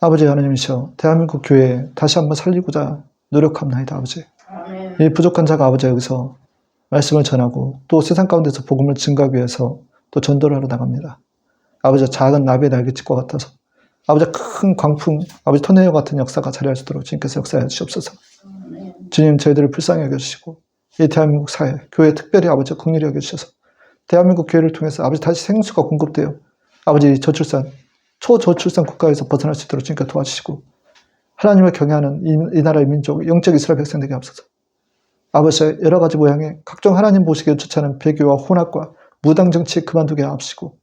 아버지 하나님이시여, 대한민국 교회 다시 한번 살리고자 노력합니다. 아버지. 아멘. 이 부족한 자가 아버지 여기서 말씀을 전하고 또 세상 가운데서 복음을 증가하기 위해서 또 전도를 하러 나갑니다. 아버지 작은 나비의 날개짓과 같아서 아버지 큰 광풍, 아버지 터네어 같은 역사가 자리할 수 있도록 주님께서 역사해 주시옵소서. 아멘. 주님 저희들을 불쌍히 여겨주시고 이 대한민국 사회, 교회 특별히 아버지 긍휼히 여겨주셔서 대한민국 교회를 통해서 아버지 다시 생수가 공급되어 아버지 저출산, 초저출산 국가에서 벗어날 수 있도록 주님께 도와주시고 하나님을 경외하는 이 나라의 민족, 영적 이스라엘 백성 되게 하옵소서. 아버지 여러 가지 모양의 각종 하나님 보시기에 좋지않은 배교와 혼합과 무당 정치 그만두게 하옵시고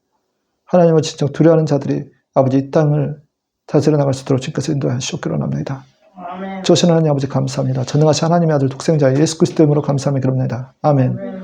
하나님을 진정 두려워하는 자들이 아버지 이 땅을 다스려 나갈 수 있도록 주님께서 인도하여 주시옵기로 원합니다. 아멘. 주신 하나님 아버지 감사합니다. 전능하신 하나님의 아들 독생자 예수 그리스도 이름으로 감사하며 기도합니다. 아멘. 아멘.